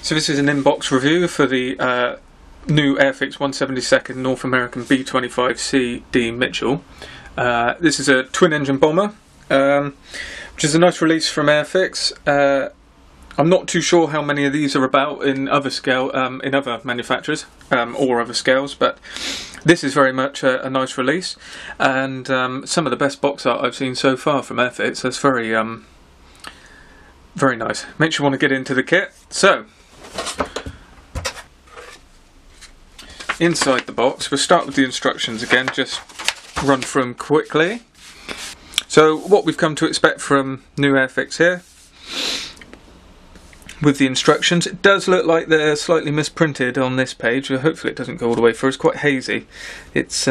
So this is an in-box review for the new Airfix 172nd North American B-25 CD Mitchell. This is a twin-engine bomber, which is a nice release from Airfix. I'm not too sure how many of these are about in other in other manufacturers or other scales, but this is very much a nice release, and some of the best box art I've seen so far from Airfix. That's very nice. Makes you want to get into the kit. So, inside the box, we'll start with the instructions again, just run through them quickly. So, what we've come to expect from new Airfix here, with the instructions. It does look like they're slightly misprinted on this page. Hopefully it doesn't go all the way through. It's quite hazy. It's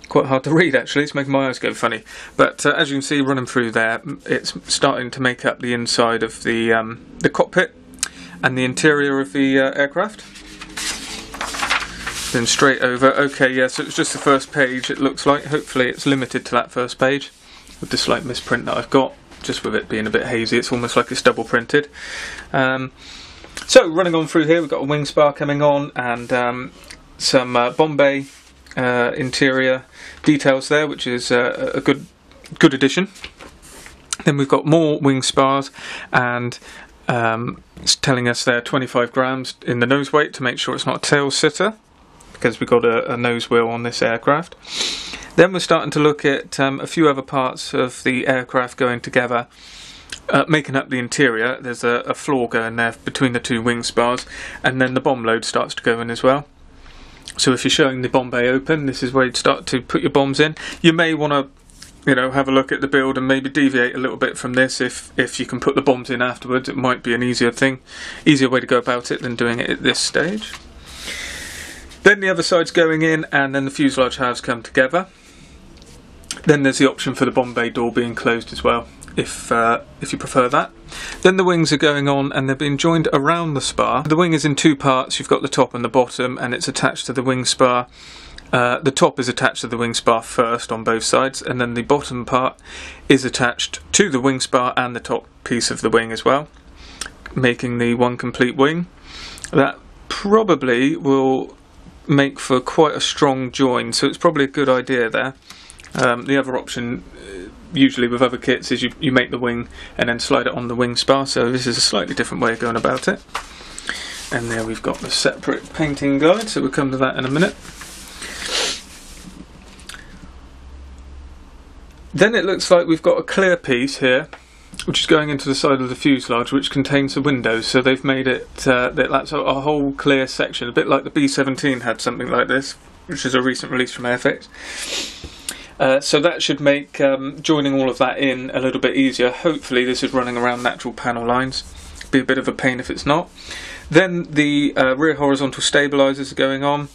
quite hard to read, actually. It's making my eyes go funny. But as you can see, running through there, it's starting to make up the inside of the cockpit and the interior of the aircraft. Then straight over. Okay, yeah, so it's just the first page, it looks like. Hopefully it's limited to that first page with the slight misprint that I've got. Just with it being a bit hazy, it's almost like it's double printed. So running on through here, we've got a wing spar coming on and some Bombay interior details there, which is a good addition. Then we've got more wing spars, and it's telling us they're 25 grams in the nose weight to make sure it's not a tail sitter, because we've got a nose wheel on this aircraft. Then we're starting to look at a few other parts of the aircraft going together, making up the interior. There's a floor going there between the two wing spars, and then the bomb load starts to go in as well. So if you're showing the Bombay open, this is where you'd start to put your bombs in. You may want to, have a look at the build and maybe deviate a little bit from this. If you can put the bombs in afterwards, it might be an easier way to go about it than doing it at this stage. Then the other side's going in, and then the fuselage halves come together. Then there's the option for the Bombay door being closed as well, if you prefer that. Then the wings are going on, and they're being joined around the spar. The wing is in two parts. You've got the top and the bottom, and it's attached to the wing spar. The top is attached to the wing spar first on both sides, and then the bottom part is attached to the wing spar and the top piece of the wing as well, making the one complete wing. That probably will make for quite a strong join, so it's probably a good idea there. The other option, usually with other kits, is you make the wing and then slide it on the wing spar, so this is a slightly different way of going about it. And there we've got the separate painting guide, so we'll come to that in a minute. Then it looks like we've got a clear piece here, which is going into the side of the fuselage, which contains the windows. So they've made it that's a whole clear section, a bit like the B-17 had something like this, which is a recent release from Airfix. So that should make joining all of that in a little bit easier. Hopefully this is running around natural panel lines. Be a bit of a pain if it's not. Then the rear horizontal stabilisers are going on.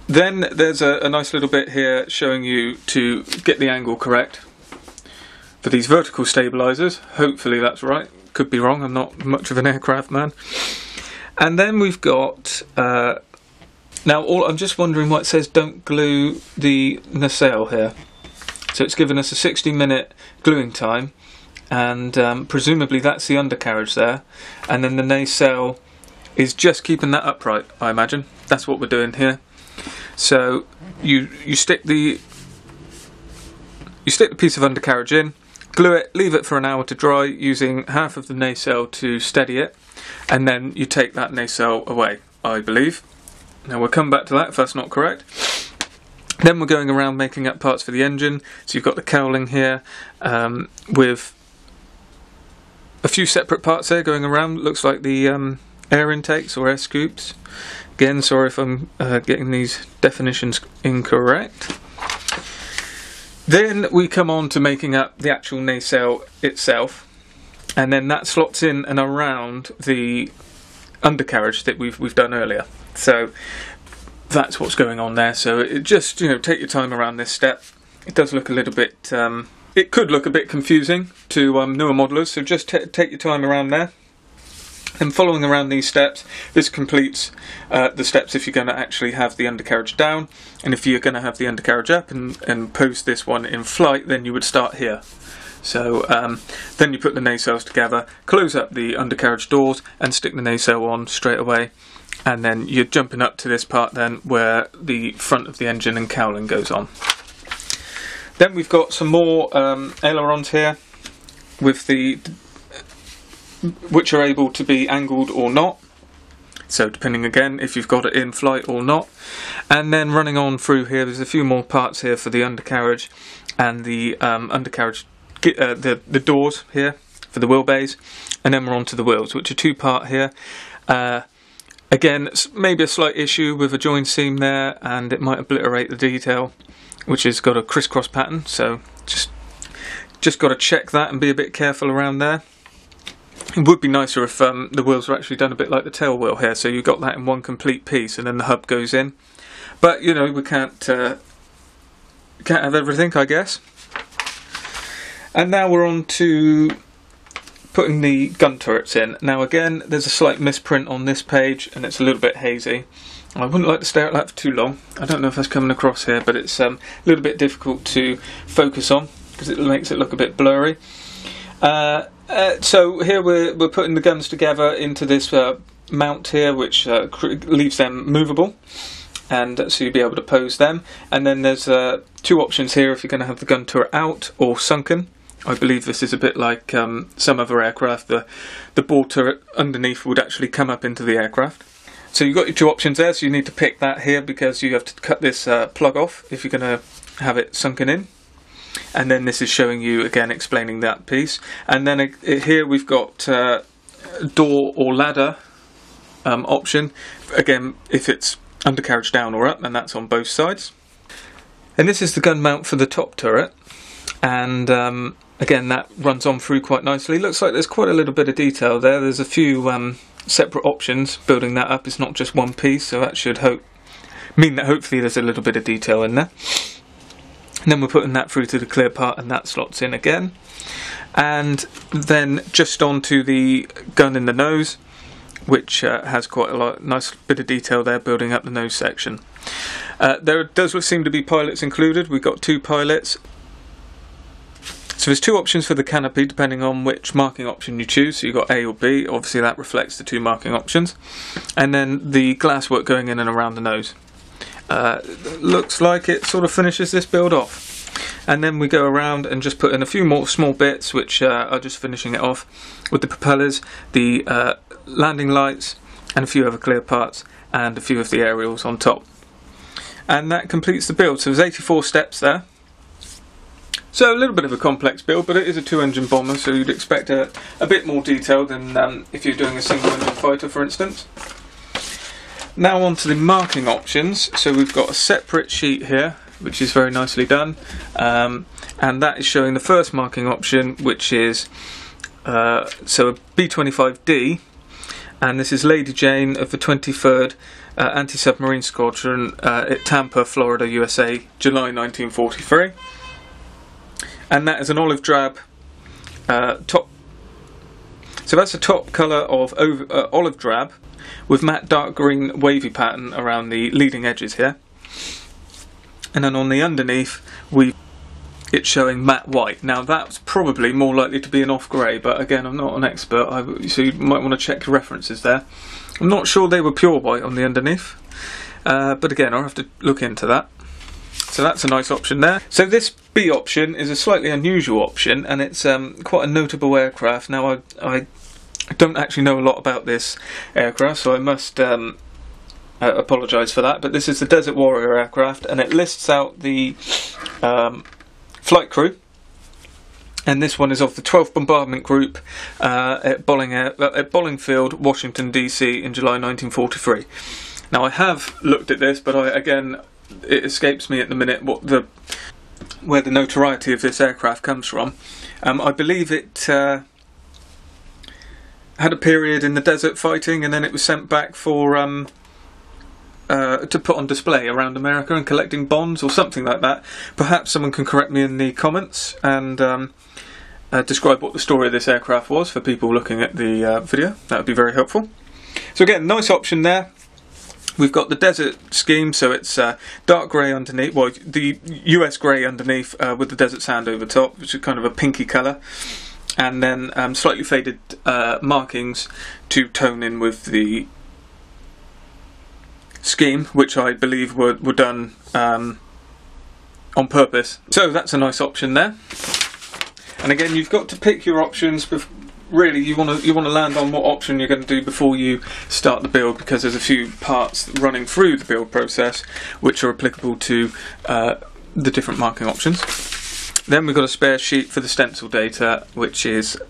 Then there's a nice little bit here showing you to get the angle correct for these vertical stabilisers. Hopefully that's right. Could be wrong, I'm not much of an aircraft man. And then we've got now I'm just wondering why it says don't glue the nacelle here. So it's given us a 60-minute gluing time, and presumably that's the undercarriage there, and then the nacelle is just keeping that upright, I imagine. That's what we're doing here. So you stick the piece of undercarriage in, glue it, leave it for an hour to dry using half of the nacelle to steady it, and then you take that nacelle away, I believe. Now we'll come back to that if that's not correct. Then we're going around making up parts for the engine. So you've got the cowling here with a few separate parts there going around. Looks like the air intakes or air scoops. Again, sorry if I'm getting these definitions incorrect. Then we come on to making up the actual nacelle itself, and then that slots in and around the undercarriage that we've done earlier. So that's what's going on there. So it just, take your time around this step. It does look a little bit, it could look a bit confusing to newer modelers, so just take your time around there. And following around these steps, this completes the steps if you're going to actually have the undercarriage down, and if you're going to have the undercarriage up and post this one in flight, then you would start here. So then you put the nacelles together, close up the undercarriage doors and stick the nacelle on straight away, and then you're jumping up to this part then where the front of the engine and cowling goes on. Then we've got some more ailerons here with which are able to be angled or not, so depending again if you've got it in flight or not. And then running on through here, there's a few more parts here for the undercarriage and the undercarriage, the doors here for the wheelbase, and then we're on to the wheels, which are two-part here. Again, maybe a slight issue with a join seam there, and it might obliterate the detail, which has got a crisscross pattern, so just got to check that and be a bit careful around there. It would be nicer if the wheels were actually done a bit like the tail wheel here, so you got that in one complete piece and then the hub goes in. But you know, we can't have everything, I guess. And now we're on to putting the gun turrets in. Now again, there's a slight misprint on this page and it's a little bit hazy. I wouldn't like to stare at that for too long. I don't know if that's coming across here, but it's a little bit difficult to focus on because it makes it look a bit blurry. So here we're putting the guns together into this mount here, which leaves them movable, and so you'll be able to pose them. And then there's two options here if you're going to have the gun turret out or sunken. I believe this is a bit like some other aircraft. The ball turret underneath would actually come up into the aircraft. So you've got your two options there, so you need to pick that here because you have to cut this plug off if you're going to have it sunken in. And then this is showing you, again, explaining that piece. And then here we've got door or ladder option. Again, if it's undercarriage down or up, and that's on both sides. And this is the gun mount for the top turret. And again, that runs on through quite nicely. Looks like there's quite a little bit of detail there. There's a few separate options building that up. It's not just one piece, so that should mean that hopefully there's a little bit of detail in there. And then we're putting that through to the clear part, and that slots in again. And then just onto the gun in the nose, which has quite a nice bit of detail there, building up the nose section. There does seem to be pilots included. We've got two pilots. So there's two options for the canopy depending on which marking option you choose. So you've got A or B, obviously that reflects the two marking options. And then the glasswork going in and around the nose. Looks like it sort of finishes this build off. And then we go around and just put in a few more small bits which are just finishing it off with the propellers, the landing lights and a few other clear parts and a few of the aerials on top. And that completes the build. So there's 84 steps there. So a little bit of a complex build, but it is a two-engine bomber, so you'd expect a bit more detail than if you're doing a single-engine fighter, for instance. Now on to the marking options. So we've got a separate sheet here, which is very nicely done, and that is showing the first marking option, which is so a B-25D, and this is Lady Jane of the 23rd Anti-Submarine Squadron at Tampa, Florida, USA, July 1943. And that is an olive drab top. So that's a top colour of olive drab with matte dark green wavy pattern around the leading edges here. And then on the underneath, it's showing matte white. Now that's probably more likely to be an off grey, but again, I'm not an expert, so you might want to check your references there. I'm not sure they were pure white on the underneath, but again, I'll have to look into that. So that's a nice option there. So this B option is a slightly unusual option, and it's quite a notable aircraft. Now I don't actually know a lot about this aircraft, so I must apologise for that, but this is the Desert Warrior aircraft, and it lists out the flight crew, and this one is of the 12th Bombardment Group at Bolling Field, Washington DC in July 1943. Now I have looked at this, but it escapes me at the minute where the notoriety of this aircraft comes from. I believe it had a period in the desert fighting, and then it was sent back for to put on display around America and collecting bonds or something like that. Perhaps someone can correct me in the comments and describe what the story of this aircraft was for people looking at the video. That would be very helpful. So again, nice option there We've got the desert scheme, so it's dark grey underneath, well, the US grey underneath with the desert sand over top, which is kind of a pinky colour, and then slightly faded markings to tone in with the scheme, which I believe were done on purpose. So that's a nice option there. And again, you've got to pick your options. Really, you want to land on what option you're going to do before you start the build, because there's a few parts running through the build process which are applicable to the different marking options. Then we've got a spare sheet for the stencil data, which is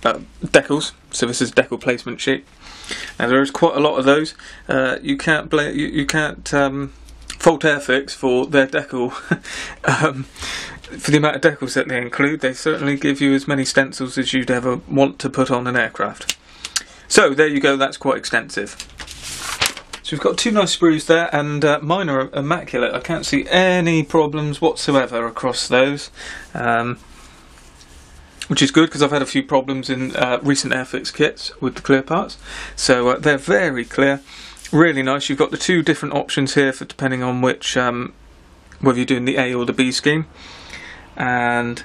decals. So this is a decal placement sheet. Now there is quite a lot of those. You can't fault Airfix for their decal. For the amount of decals that they include, they certainly give you as many stencils as you'd ever want to put on an aircraft. So there you go, that's quite extensive. So we've got two nice sprues there, and mine are immaculate. I can't see any problems whatsoever across those, which is good because I've had a few problems in recent Airfix kits with the clear parts. So they're very clear, really nice. You've got the two different options here for depending on which, whether you're doing the A or the B scheme. And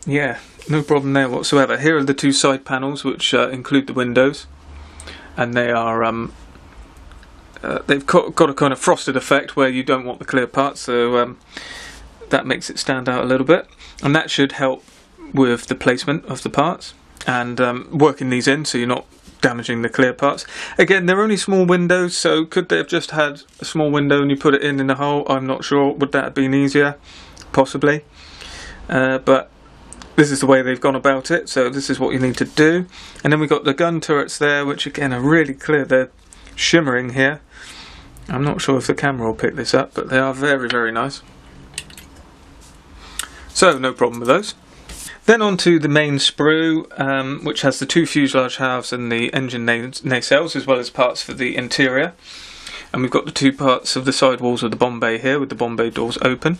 yeah, no problem there whatsoever. Here are the two side panels which include the windows, and they are they've got a kind of frosted effect where you don't want the clear part, so that makes it stand out a little bit, and that should help with the placement of the parts and working these in so you're not damaging the clear parts. Again, they're only small windows, so could they have just had a small window and you put it in the hole? I'm not sure. Would that have been easier? Possibly. But this is the way they've gone about it, so this is what you need to do. And then we've got the gun turrets there, which again are really clear. They're shimmering here. I'm not sure if the camera will pick this up, but they are very, very nice. So no problem with those. Then on to the main sprue, which has the two fuselage halves and the engine nacelles, as well as parts for the interior. And we've got the two parts of the side walls of the bombay here, with the bombay doors open.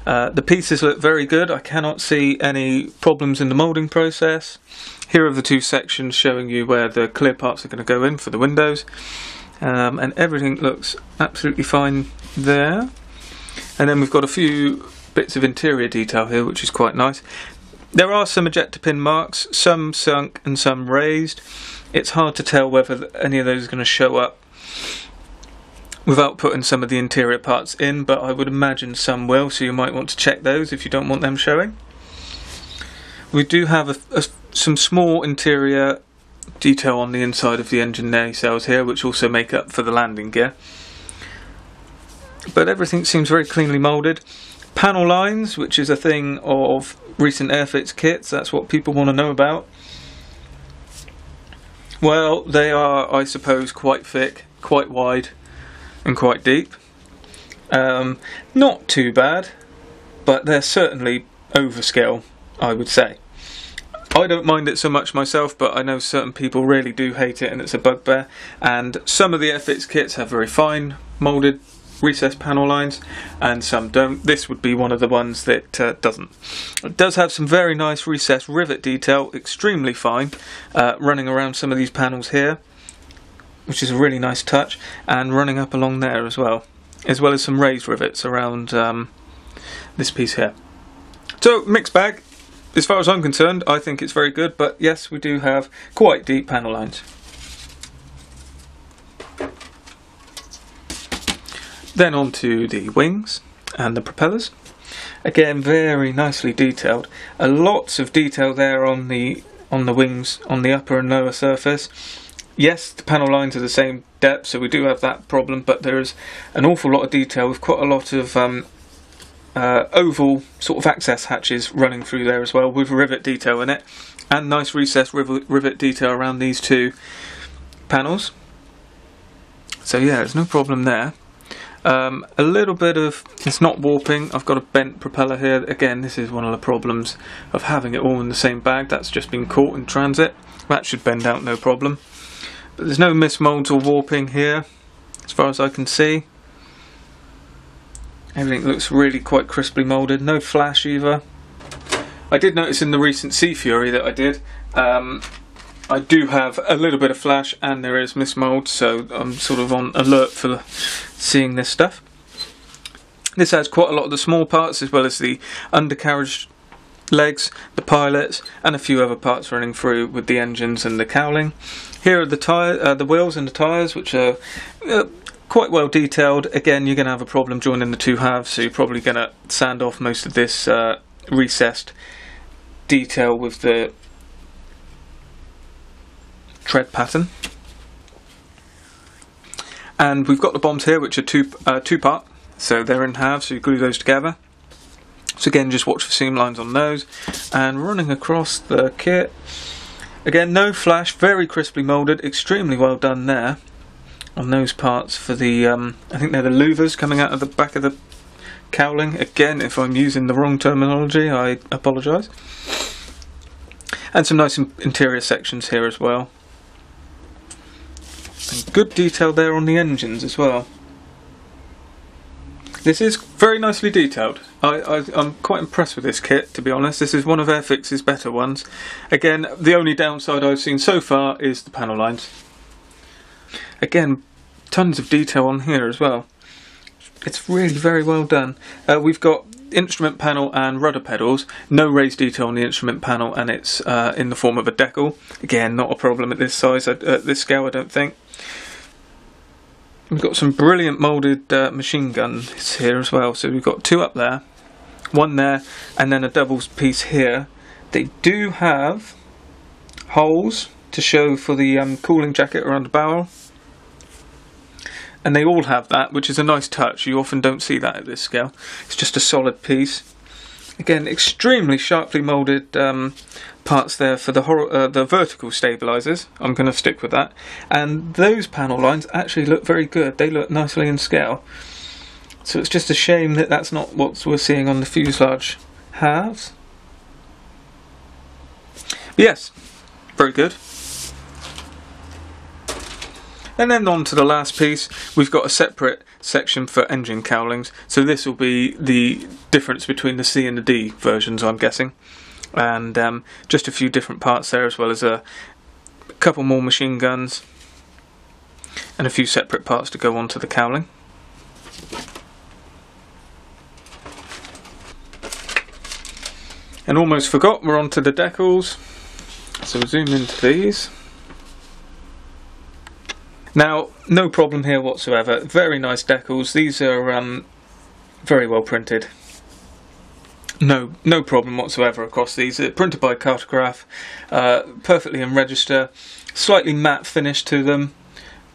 The pieces look very good. I cannot see any problems in the moulding process. Here are the two sections showing you where the clear parts are going to go in for the windows. And everything looks absolutely fine there. And then we've got a few bits of interior detail here, which is quite nice. There are some ejector pin marks, some sunk and some raised. It's hard to tell whether any of those are going to show up without putting some of the interior parts in, but I would imagine some will, so you might want to check those if you don't want them showing. We do have some small interior detail on the inside of the engine nacelles here, which also make up for the landing gear. But everything seems very cleanly moulded. Panel lines, which is a thing of recent Airfix kits, that's what people want to know about. Well, they are, I suppose, quite thick, quite wide and quite deep. Not too bad, but they're certainly overkill, I would say. I don't mind it so much myself, but I know certain people really do hate it and it's a bugbear. And some of the Airfix kits have very fine moulded recessed panel lines and some don't. This would be one of the ones that doesn't. It does have some very nice recessed rivet detail, extremely fine, running around some of these panels here, which is a really nice touch, and running up along there as well as some raised rivets around this piece here. So mixed bag. As far as I'm concerned, I think it's very good, but yes, we do have quite deep panel lines. Then on to the wings and the propellers. Again, very nicely detailed. Lots of detail there on the wings, on the upper and lower surface. Yes, the panel lines are the same depth, so we do have that problem, but there is an awful lot of detail with quite a lot of oval sort of access hatches running through there as well, with rivet detail in it, and nice recessed rivet detail around these two panels. So yeah, there's no problem there. A little bit of, it's not warping. I've got a bent propeller here. Again, this is one of the problems of having it all in the same bag. That's just been caught in transit. That should bend out no problem. But there's no mismolds or warping here, as far as I can see. Everything looks really quite crisply moulded. No flash either. I did notice in the recent Sea Fury that I did, I do have a little bit of flash and there is mismould, so I'm sort of on alert for seeing this stuff. This has quite a lot of the small parts as well as the undercarriage legs, the pilots and a few other parts running through with the engines and the cowling. Here are the wheels and the tyres, which are quite well detailed. Again, you're going to have a problem joining the two halves, so you're probably going to sand off most of this recessed detail with the tread pattern. And we've got the bombs here, which are two part, so they're in halves, so you glue those together. So again, just watch for seam lines on those. And running across the kit, again, no flash, very crisply moulded, extremely well done there on those parts for the I think they're the louvers coming out of the back of the cowling. Again, if I'm using the wrong terminology, I apologise. And some nice interior sections here as well. And good detail there on the engines as well. This is very nicely detailed. I'm quite impressed with this kit, to be honest. This is one of Airfix's better ones. Again, the only downside I've seen so far is the panel lines. Again, tons of detail on here as well. It's really very well done. We've got instrument panel and rudder pedals. No raised detail on the instrument panel, and it's in the form of a decal. Again, not a problem at this size, at this scale, I don't think. We've got some brilliant moulded machine guns here as well. So we've got two up there, one there, and then a double piece here. They do have holes to show for the cooling jacket around the barrel. And they all have that, which is a nice touch. You often don't see that at this scale. It's just a solid piece. Again, extremely sharply moulded parts there for the vertical stabilisers. I'm going to stick with that. And those panel lines actually look very good. They look nicely in scale. So it's just a shame that that's not what we're seeing on the fuselage halves. But yes, very good. And then on to the last piece, we've got a separate section for engine cowlings. So this will be the difference between the C and the D versions, I'm guessing. And just a few different parts there, as well as a couple more machine guns and a few separate parts to go onto the cowling. And almost forgot, we're onto the decals. So we'll zoom into these. Now, no problem here whatsoever. Very nice decals. These are very well printed. No problem whatsoever across these. They're printed by Cartograph, perfectly in register, slightly matte finish to them,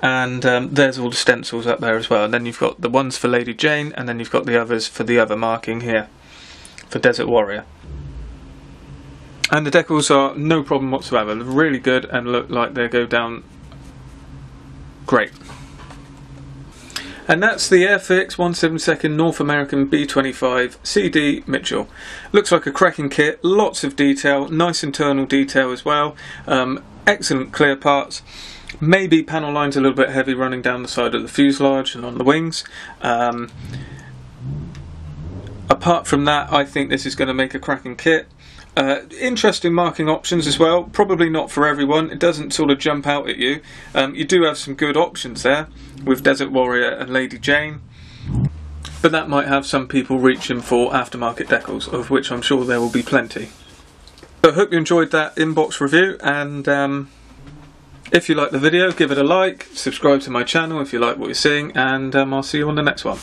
and there's all the stencils up there as well. And then you've got the ones for Lady Jane, and then you've got the others for the other marking here, for Desert Warrior. And the decals are no problem whatsoever. They're really good and look like they go down great. And that's the Airfix 1/72 North American B-25 CD Mitchell. Looks like a cracking kit, lots of detail, nice internal detail as well, excellent clear parts. Maybe panel lines a little bit heavy running down the side of the fuselage and on the wings. Apart from that, I think this is going to make a cracking kit. Interesting marking options as well. Probably not for everyone. It doesn't sort of jump out at you. You do have some good options there with Desert Warrior and Lady Jane, but that might have some people reaching for aftermarket decals, of which I'm sure there will be plenty. So I hope you enjoyed that inbox review, and if you like the video, give it a like, subscribe to my channel if you like what you're seeing, and I'll see you on the next one.